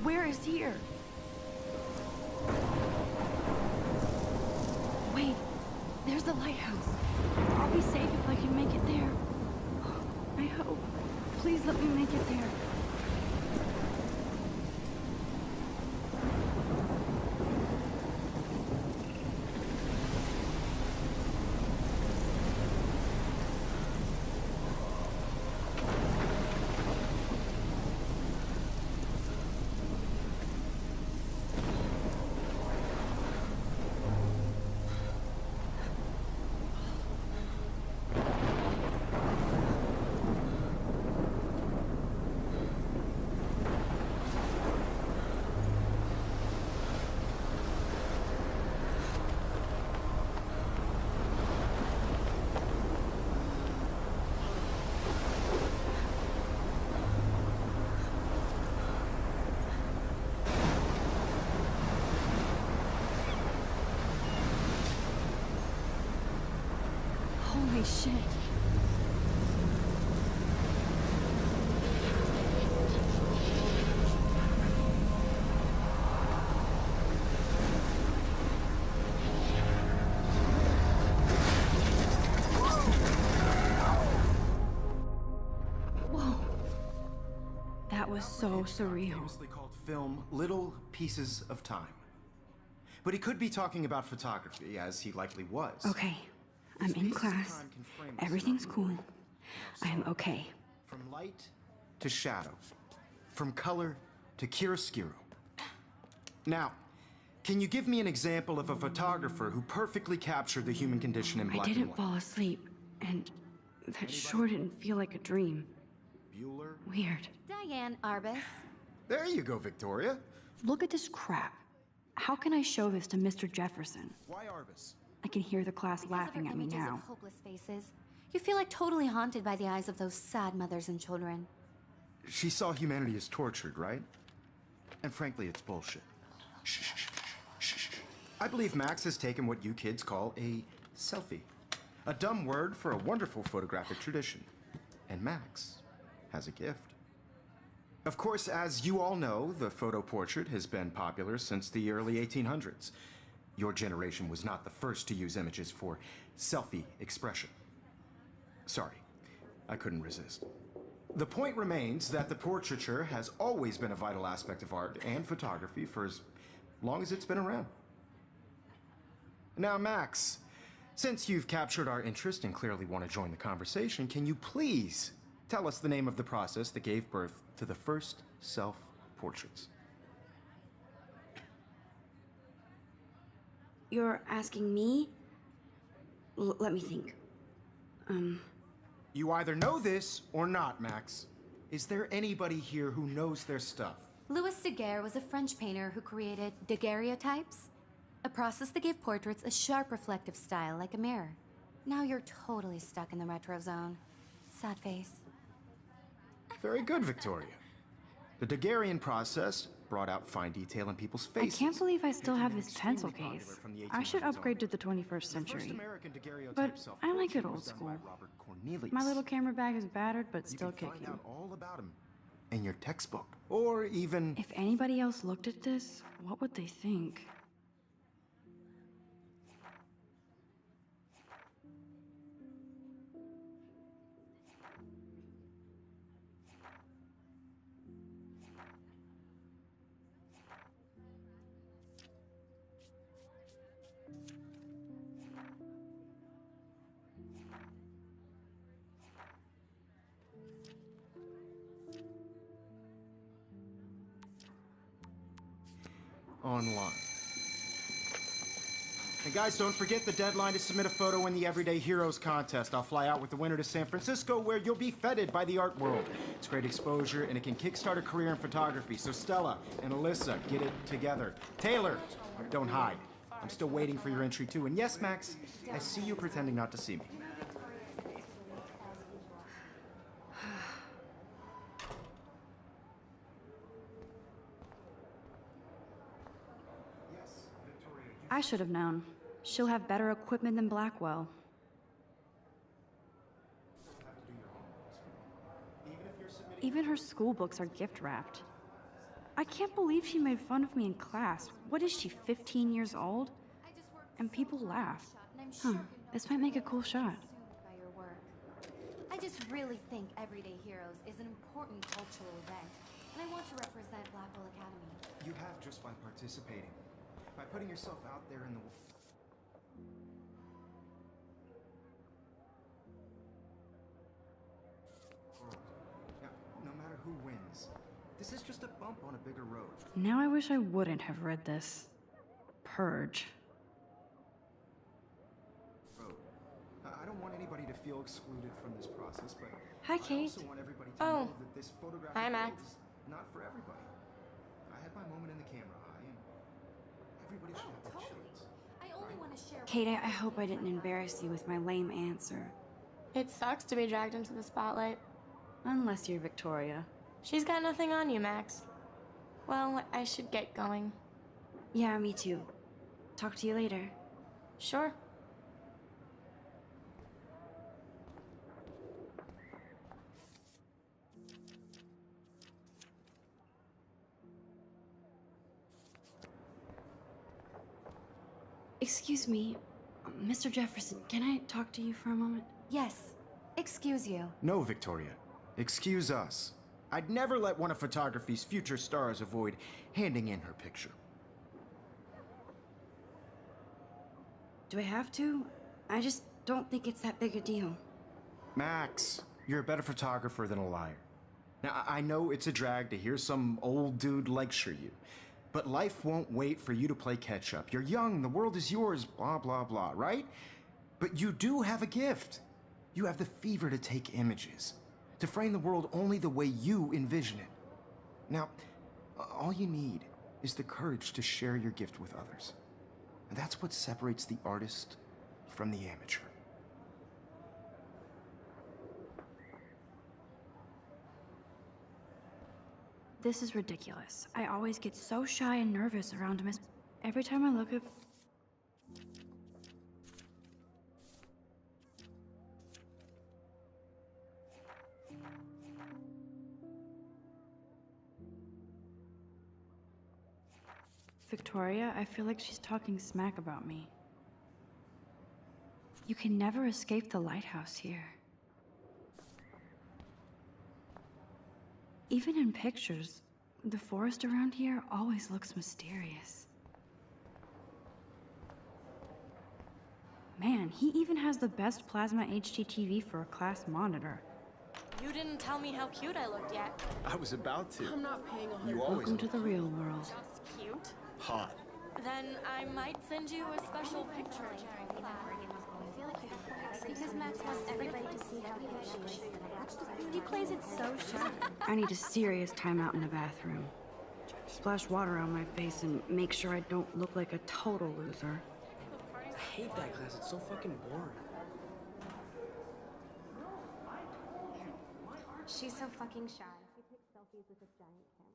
where is here? Wait, there's the lighthouse. I'll be safe if I can make it there. I hope. Please let me make it there. Holy shit. Whoa. That was so surreal. Famously called film Little Pieces of Time. But he could be talking about photography, as he likely was. Okay, I'm in class. Everything's cool. I am okay. From light to shadow. From color to chiaroscuro. Now, can you give me an example of a photographer who perfectly captured the human condition in black and I white? didn't fall asleep, and that sure didn't feel like a dream. Bueller? Weird. Diane Arbus. There you go, Victoria. Look at this crap. How can I show this to Mr. Jefferson? Why Arbus? I can hear the class laughing at me Images now. of hopeless faces. You feel like totally haunted by the eyes of those sad mothers and children. She saw humanity as tortured, right? And frankly, it's bullshit. Shh, shh, shh, shh, shh. I believe Max has taken what you kids call a selfie. A dumb word for a wonderful photographic tradition. And Max has a gift. Of course, as you all know, the photo portrait has been popular since the early 1800s. Your generation was not the first to use images for selfie expression. Sorry, I couldn't resist. The point remains that the portraiture has always been a vital aspect of art and photography for as long as it's been around. Now, Max, since you've captured our interest and clearly want to join the conversation, can you please tell us the name of the process that gave birth to the first self-portraits? You're asking me? Let me think. You either know this or not, Max. Is there anybody here who knows their stuff? Louis Daguerre was a French painter who created daguerreotypes, a process that gave portraits a sharp reflective style like a mirror. Now you're totally stuck in the retro zone. Sad face. Very good, Victoria. The Daguerrean process brought out fine detail in people's I faces. can't believe I still have this Extremely pencil popular case. from the I should 1800s upgrade to on. the 21st The first century. American daguerreotype But I like it self-portrait old was done school. by Robert Cornelius. My little camera bag is battered, but You still can find kicking. out all about him in your textbook. Or even... If anybody else looked at this, what would they think? online. And guys, don't forget the deadline to submit a photo in the Everyday Heroes contest. I'll fly out with the winner to San Francisco, where you'll be feted by the art world. It's great exposure, and it can kickstart a career in photography. So Stella and Alyssa, get it together. Taylor, don't hide. I'm still waiting for your entry too. And yes, Max, I see you pretending not to see me. I should have known. She'll have better equipment than Blackwell. Even her school books are gift wrapped. I can't believe she made fun of me in class. What is she, 15 years old? And people laugh. Huh, this might make a cool shot. By your work. I just really think Everyday Heroes is an important cultural event, and I want to represent Blackwell Academy. You have just by participating. By putting yourself out there in the world. Now, no matter who wins, this is just a bump on a bigger road. Now I wish I wouldn't have read this. Purge. I don't want anybody to feel excluded from this process, but Hi, I Kate. also want everybody to know that this photographic Hi, world Max. is not for everybody. I had my moment in the camera eye, and everybody should have their chance. I only want to share. Kate, I hope I didn't embarrass you with my lame answer. It sucks to be dragged into the spotlight. Unless you're Victoria. She's got nothing on you, Max. Well, I should get going. Yeah, me too. Talk to you later. Sure. Excuse me, Mr. Jefferson, can I talk to you for a moment? Yes. Excuse you. No, Victoria. Excuse us. I'd never let one of photography's future stars avoid handing in her picture. Do I have to? I just don't think it's that big a deal. Max, you're a better photographer than a liar. Now, I know it's a drag to hear some old dude lecture you, but life won't wait for you to play catch up. You're young, the world is yours, blah, blah, blah, right? But you do have a gift. You have the fever to take images, to frame the world only the way you envision it. Now, all you need is the courage to share your gift with others. And that's what separates the artist from the amateur. This is ridiculous. I always get so shy and nervous around Miss. Every time I look at. Victoria, I feel like she's talking smack about me. You can never escape the lighthouse here. Even in pictures, the forest around here always looks mysterious. Man, he even has the best plasma HDTV for a class monitor. You didn't tell me how cute I looked yet. I was about to. I'm not paying a You always Welcome to the real world. Just cute. hot. Then I might send you a special picture. Because Max wants everybody to see how cute she is. He plays it so sharp. I need a serious timeout in the bathroom. Splash water on my face and make sure I don't look like a total loser. I hate that class. It's so fucking boring. She's so fucking shy. She takes selfies with this giant camera.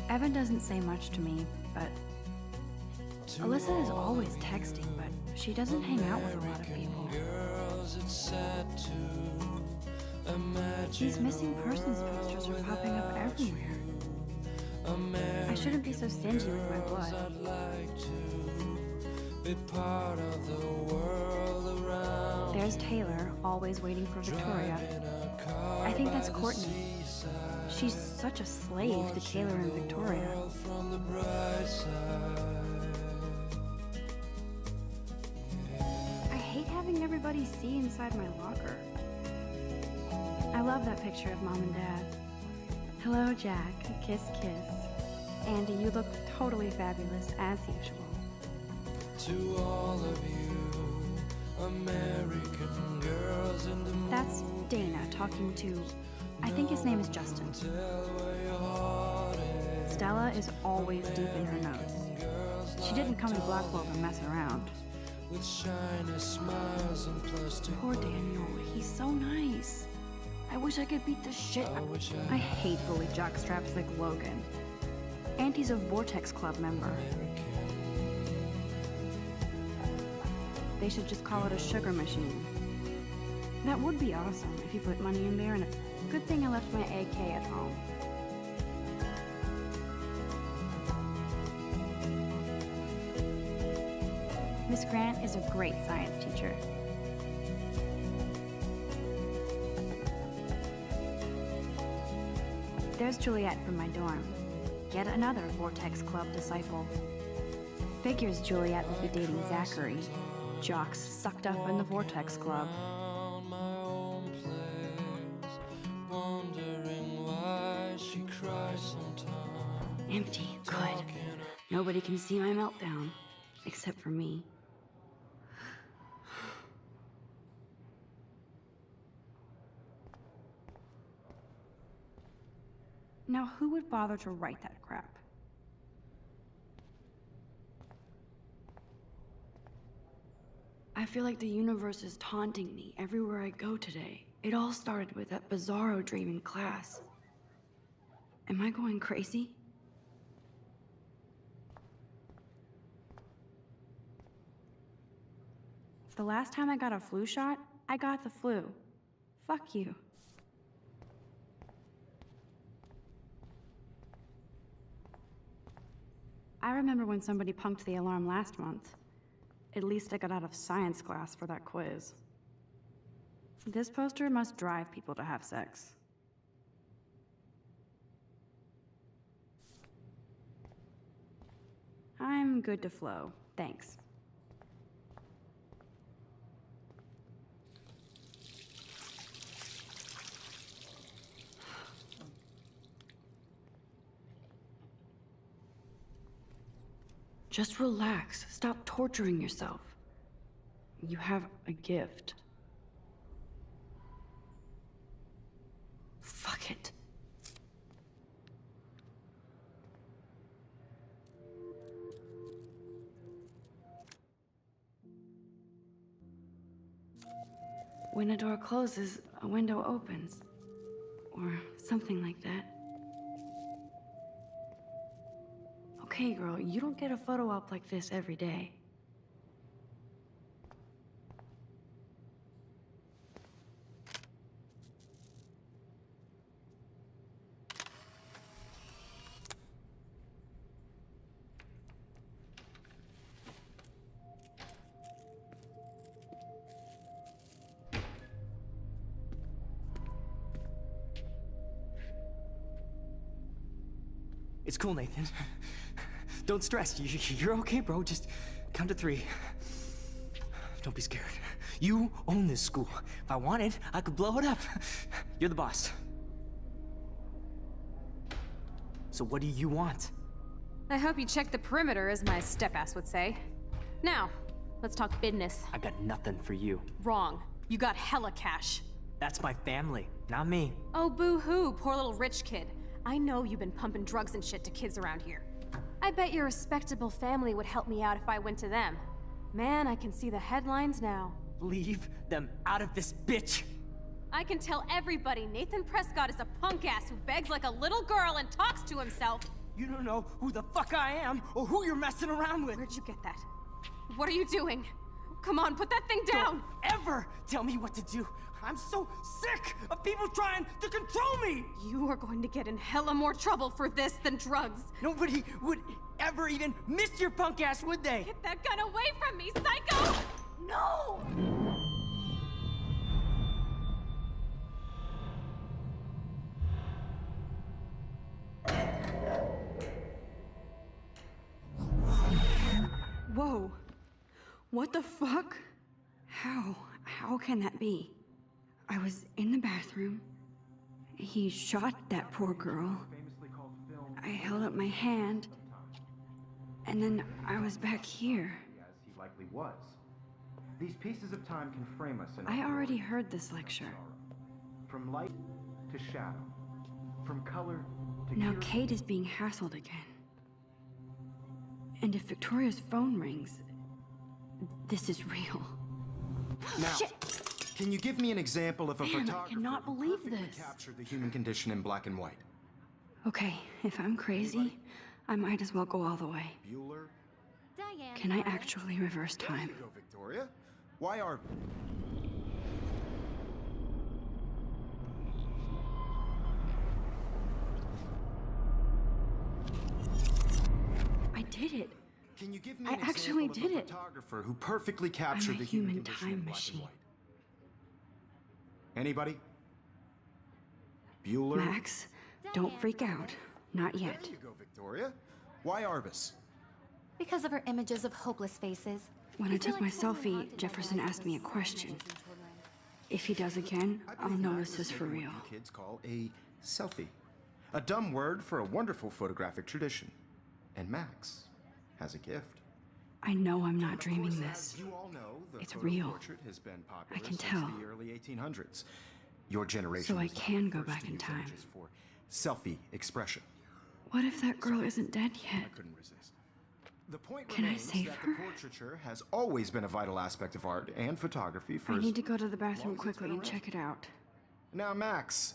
Evan doesn't say much to me, but Alyssa is always texting, but she doesn't hang out with a lot of people. These missing persons posters are popping up everywhere. I shouldn't be so stingy with my blood. There's Taylor, always waiting for Victoria. I think that's Courtney. She's such a slave to Taylor and Victoria. I hate having everybody see inside my locker. I love that picture of Mom and Dad. Hello, Jack. Kiss, kiss. Andy, you look totally fabulous, as usual. To all of you, American girls in the moon. That's Dana talking to, I think his name is Justin. Stella is always deep in her notes. She didn't come to Blackwell to mess around. with shiny smiles and plastic. Poor Daniel, he's so nice. I wish I could beat the shit. wish I hate bully jockstraps like Logan. And he's a Vortex Club member. They should just call it a sugar machine. That would be awesome if you put money in there, and a good thing I left my AK at home. Miss Grant is a great science teacher. There's Juliet from my dorm. Yet another Vortex Club disciple. Figures Juliet would be dating Zachary. Jocks sucked up in the Vortex Club. On my own place, wondering why she cries sometimes. Empty. Good. Nobody can see my meltdown. Except for me. Now, who would bother to write that crap? I feel like the universe is taunting me everywhere I go today. It all started with that bizarro dream in class. Am I going crazy? The last time I got a flu shot, I got the flu. Fuck you. I remember when somebody punked the alarm last month. At least I got out of science class for that quiz. This poster must drive people to have sex. I'm good to flow, thanks. Just relax. Stop torturing yourself. You have a gift. Fuck it. When a door closes, a window opens. Or something like that. Okay, girl, you don't get a photo op like this every day. It's cool, Nathan. Don't stress. You're okay, bro. Just count to 3. Don't be scared. You own this school. If I wanted, I could blow it up. You're the boss. So what do you want? I hope you check the perimeter, as my step-ass would say. Now, let's talk business. I got nothing for you. Wrong. You got hella cash. That's my family, not me. Oh, boo-hoo, poor little rich kid. I know you've been pumping drugs and shit to kids around here. I bet your respectable family would help me out if I went to them. Man, I can see the headlines now. Leave them out of this, bitch! I can tell everybody Nathan Prescott is a punk ass who begs like a little girl and talks to himself. You don't know who the fuck I am or who you're messing around with. Where'd you get that? What are you doing? Come on, put that thing down! Don't ever tell me what to do. I'm so sick of people trying to control me! You are going to get in hella more trouble for this than drugs. Nobody would ever even miss your punk ass, would they? Get that gun away from me, psycho! No! Whoa. What the fuck? How can that be? I was in the bathroom. He shot that poor girl. I held up my hand. And then I was back here. As he likely was. These pieces of time can frame us in I our already world. heard this lecture. From light to shadow. From color to Now cure- Kate is being hassled again. And if Victoria's phone rings, this is real. Now, can you give me an example of a Man, I photographer cannot who believe perfectly this. captured the human condition in black and white? Okay, if I'm crazy, I might as well go all the way. Bueller? Diane. Can I Lawrence. actually reverse There time? you go, Victoria. Why are... I did it. Can you give me I an actually example did of a it. photographer who perfectly captured a the human human condition time in black machine. and white? Anybody? Bueller? Max, don't freak out. Not There yet. you go, Victoria. Why Arbus? Because of her images of hopeless faces. When I took my selfie, Jefferson asked me a question. If he does again, I'll know this is for real. What you kids call a selfie. A dumb word for a wonderful photographic tradition. And Max has a gift. I know I'm not Of dreaming course, this. as you all know, the It's photo real. portrait has been popular I can since tell. the early 1800s. Your generation So I was the can go first back to in use time. images for selfie expression. What if that girl isn't dead yet? I couldn't resist. The point Can I remains save that her? the portraiture has always been a vital aspect of art and photography for I as need to go to the bathroom long as it's quickly been and around. check it out. Now, Max,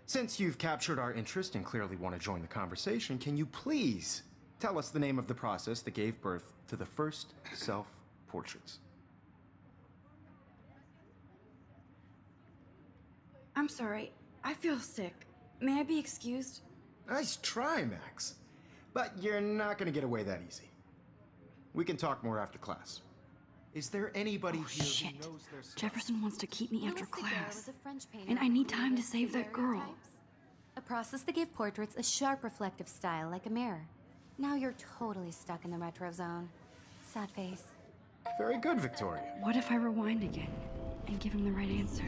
since you've captured our interest and clearly want to join the conversation, can you please tell us the name of the process that gave birth to the first self-portraits? I'm sorry. I feel sick. May I be excused? Nice try, Max. But you're not going to get away that easy. We can talk more after class. Is there anybody Oh, here shit. who knows their stuff? Jefferson wants to keep me after Louis Daguerre class. was a French painter And I who need time to created save that girl. daguerreotypes, a process that gave portraits a sharp reflective style like a mirror. Now you're totally stuck in the retro zone. Sad face. Very good, Victoria. What if I rewind again and give him the right answer?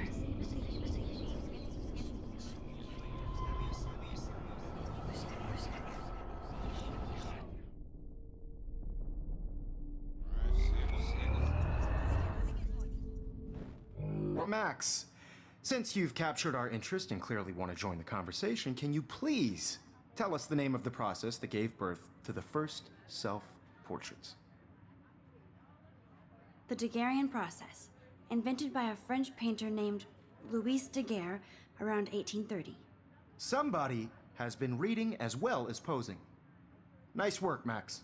Well, Max, since you've captured our interest and clearly want to join the conversation, can you please tell us the name of the process that gave birth to the first self-portraits? The Daguerrean process, invented by a French painter named Louis Daguerre around 1830. Somebody has been reading as well as posing. Nice work, Max.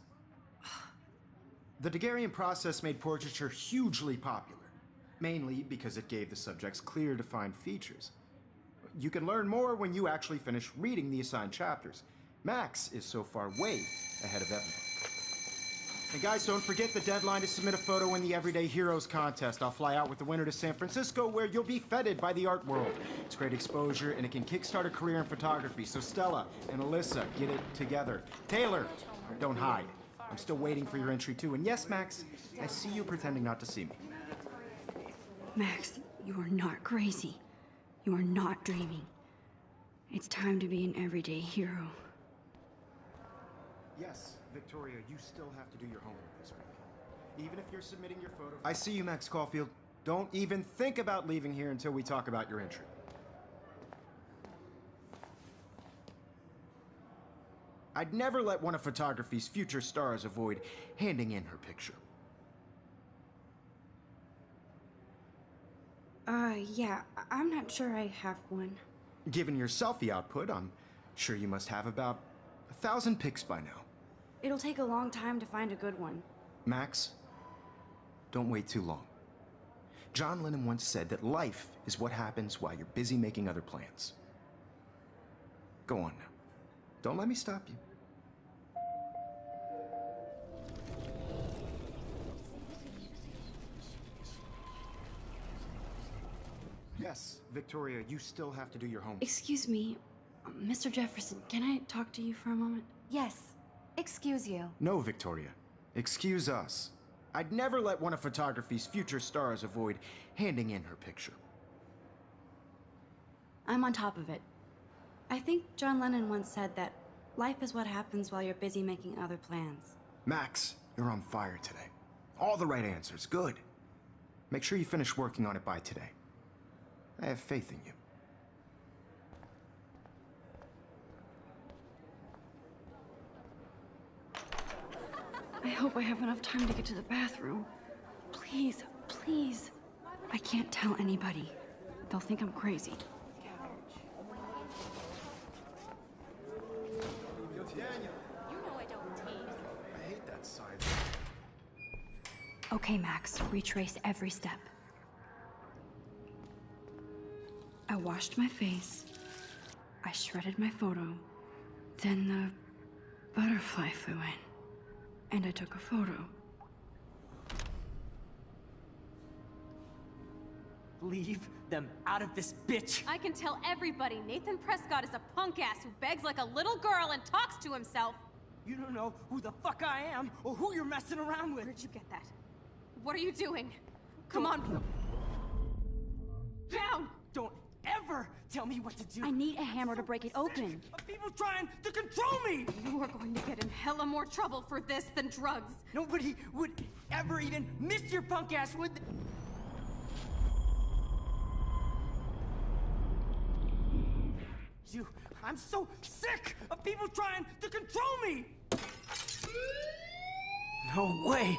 The Daguerrean process made portraiture hugely popular, mainly because it gave the subjects clear, defined features. You can learn more when you actually finish reading the assigned chapters. Max is so far way ahead of everyone. And guys, don't forget the deadline to submit a photo in the Everyday Heroes contest. I'll fly out with the winner to San Francisco, where you'll be feted by the art world. It's great exposure, and it can kickstart a career in photography. So Stella and Alyssa, get it together. Taylor, don't hide. I'm still waiting for your entry too. And yes, Max, I see you pretending not to see me. Max, you are not crazy. You are not dreaming. It's time to be an everyday hero. Yes, Victoria, you still have to do your homework this week. Even if you're submitting your photo... I see you, Max Caulfield. Don't even think about leaving here until we talk about your entry. I'd never let one of photography's future stars avoid handing in her picture. Yeah, I'm not sure I have one. Given your selfie output, I'm sure you must have about 1,000 pics by now. It'll take a long time to find a good one. Max, don't wait too long. John Lennon once said that life is what happens while you're busy making other plans. Go on now. Don't let me stop you. Yes, Victoria, you still have to do your homework. Excuse me, Mr. Jefferson, can I talk to you for a moment? Yes. Excuse you. No, Victoria. Excuse us. I'd never let one of photography's future stars avoid handing in her picture. I'm on top of it. I think John Lennon once said that life is what happens while you're busy making other plans. Max, you're on fire today. All the right answers. Good. Make sure you finish working on it by today. I have faith in you. I hope I have enough time to get to the bathroom. Please, please. I can't tell anybody. They'll think I'm crazy. I hate that sign. Okay, Max, retrace every step. I washed my face. I shredded my photo. Then the butterfly flew in. And I took a photo. Leave them out of this, bitch! I can tell everybody Nathan Prescott is a punk ass who begs like a little girl and talks to himself. You don't know who the fuck I am or who you're messing around with. Where'd you get that? What are you doing? Come on. Down! Don't ever tell me what to do. I need a hammer to break it open. Of people trying to control me! You are going to get in hella more trouble for this than drugs. Nobody would ever even miss your punk ass, would they? I'm so sick of people trying to control me! No way!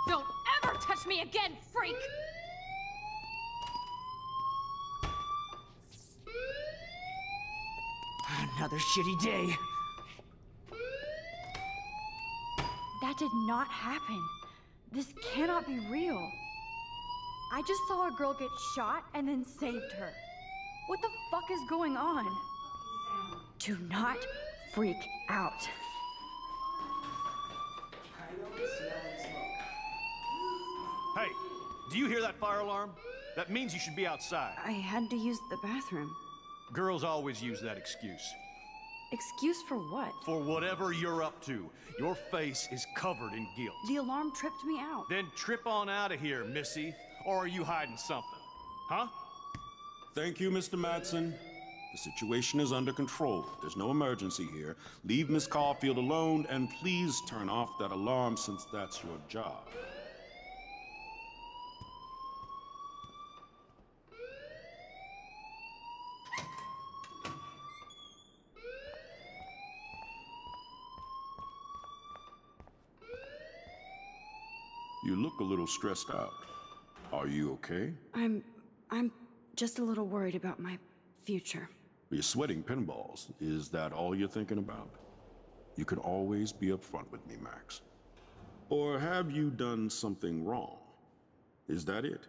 Don't ever touch me again, freak! Another shitty day. That did not happen. This cannot be real. I just saw a girl get shot and then saved her. What the fuck is going on? Do not freak out. Hey, do you hear that fire alarm? That means you should be outside. I had to use the bathroom. Girls always use that excuse. Excuse for what? For whatever you're up to, your face is covered in guilt. The alarm tripped me out. Then trip on out of here, Missy. Or are you hiding something? Huh? Thank you, Mr. Madsen. The situation is under control. There's no emergency here. Leave Miss Caulfield alone, and please turn off that alarm since that's your job. You look a little stressed out. Are you okay? I'm just a little worried about my future. You're sweating pinballs. Is that all you're thinking about? You can always be upfront with me, Max. Or have you done something wrong? Is that it?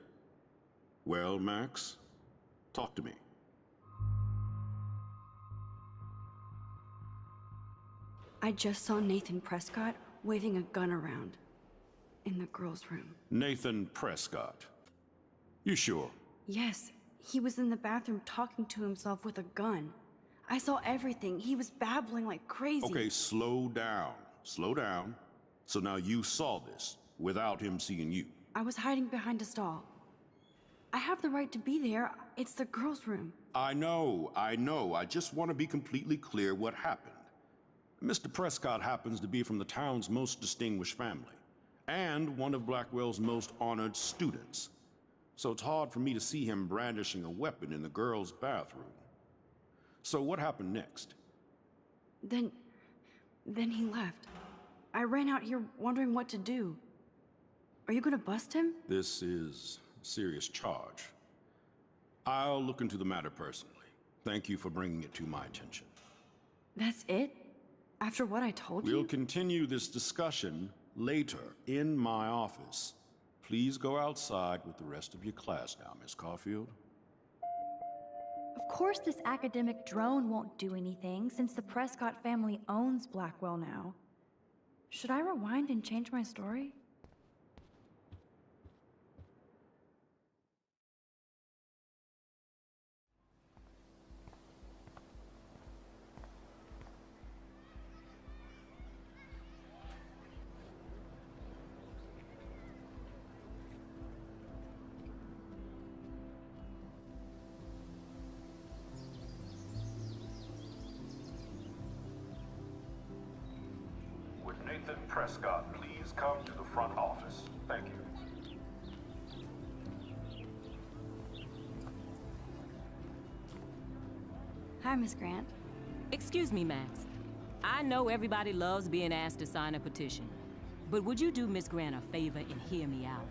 Well, Max, talk to me. I just saw Nathan Prescott waving a gun around in the girls' room. Nathan Prescott. You sure? Yes, he was in the bathroom talking to himself with a gun. I saw everything. He was babbling like crazy. Okay, slow down. Slow down. So now you saw this without him seeing you. I was hiding behind a stall. I have the right to be there. It's the girls' room. I know. I just want to be completely clear what happened. Mr. Prescott happens to be from the town's most distinguished family, and one of Blackwell's most honored students. So it's hard for me to see him brandishing a weapon in the girls' bathroom. So what happened next? Then he left. I ran out here wondering what to do. Are you gonna bust him? This is a serious charge. I'll look into the matter personally. Thank you for bringing it to my attention. That's it? After what I told you? We'll continue this discussion later in my office. Please go outside with the rest of your class now, Miss Caulfield. Of course this academic drone won't do anything since the Prescott family owns Blackwell now. Should I rewind and change my story? Would Nathan Prescott please come to the front office? Thank you. Hi, Miss Grant. Excuse me, Max. I know everybody loves being asked to sign a petition. But would you do Miss Grant a favor and hear me out?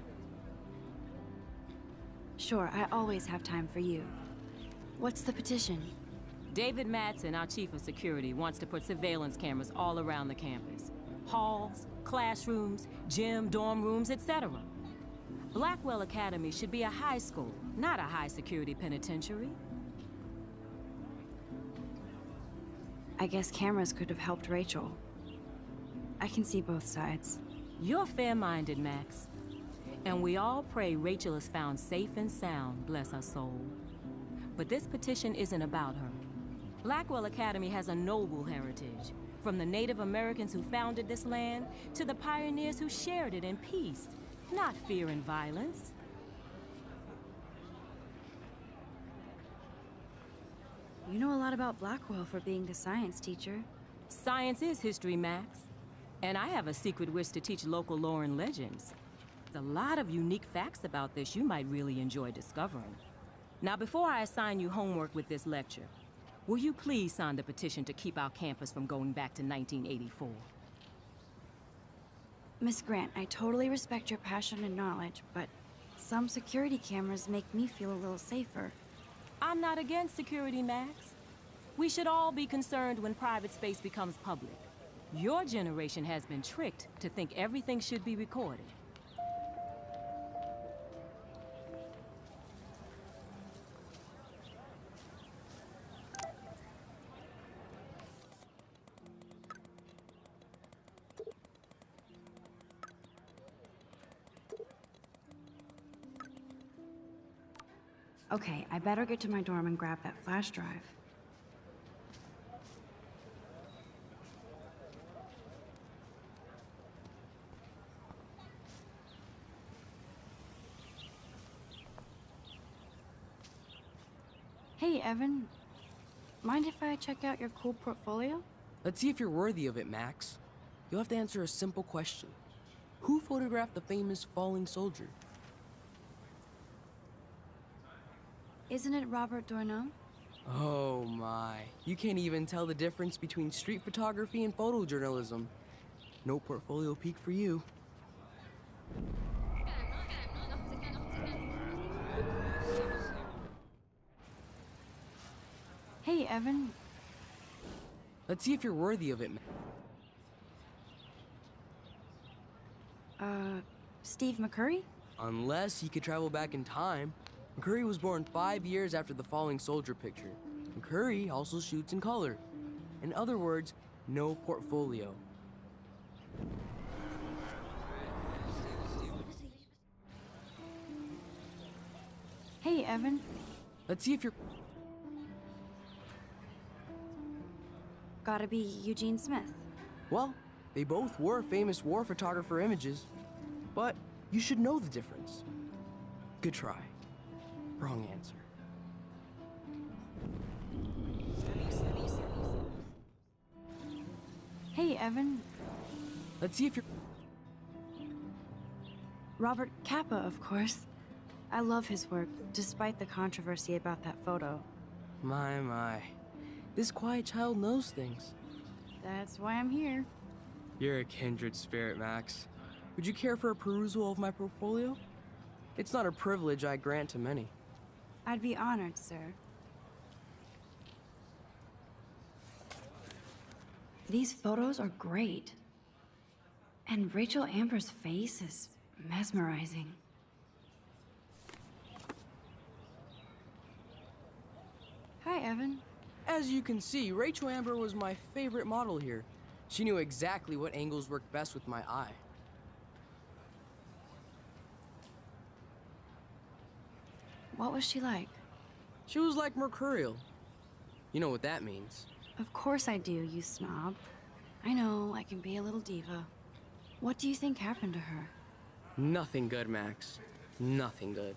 Sure, I always have time for you. What's the petition? David Madsen, our chief of security, wants to put surveillance cameras all around the campus. Halls, classrooms, gym, dorm rooms, etc. Blackwell Academy should be a high school, not a high-security penitentiary. I guess cameras could have helped Rachel. I can see both sides. You're fair-minded, Max. And we all pray Rachel is found safe and sound, bless her soul. But this petition isn't about her. Blackwell Academy has a noble heritage, from the Native Americans who founded this land to the pioneers who shared it in peace, not fear and violence. You know a lot about Blackwell for being the science teacher. Science is history, Max. And I have a secret wish to teach local lore and legends. There's a lot of unique facts about this you might really enjoy discovering. Now, before I assign you homework with this lecture, will you please sign the petition to keep our campus from going back to 1984? Miss Grant, I totally respect your passion and knowledge, but some security cameras make me feel a little safer. I'm not against security, Max. We should all be concerned when private space becomes public. Your generation has been tricked to think everything should be recorded. Okay, I better get to my dorm and grab that flash drive. Hey, Evan. Mind if I check out your cool portfolio? Let's see if you're worthy of it, Max. You'll have to answer a simple question. Who photographed the famous falling soldier? Isn't it Robert Doisneau? Oh my. You can't even tell the difference between street photography and photojournalism. No portfolio peek for you. Hey, Evan. Let's see if you're worthy of it, Steve McCurry? Unless he could travel back in time. McCurry was born 5 years after the falling soldier picture. McCurry also shoots in color. In other words, no portfolio. Hey, Evan. Let's see if you're... Gotta be Eugene Smith. Well, they both were famous war photographer images. But you should know the difference. Good try. Wrong answer. Hey, Evan. Let's see if you're... Robert Capa, of course. I love his work, despite the controversy about that photo. My. This quiet child knows things. That's why I'm here. You're a kindred spirit, Max. Would you care for a perusal of my portfolio? It's not a privilege I grant to many. I'd be honored, sir. These photos are great. And Rachel Amber's face is mesmerizing. Hi, Evan. As you can see, Rachel Amber was my favorite model here. She knew exactly what angles worked best with my eye. What was she like? She was like mercurial. You know what that means. Of course I do, you snob. I know, I can be a little diva. What do you think happened to her? Nothing good, Max. Nothing good.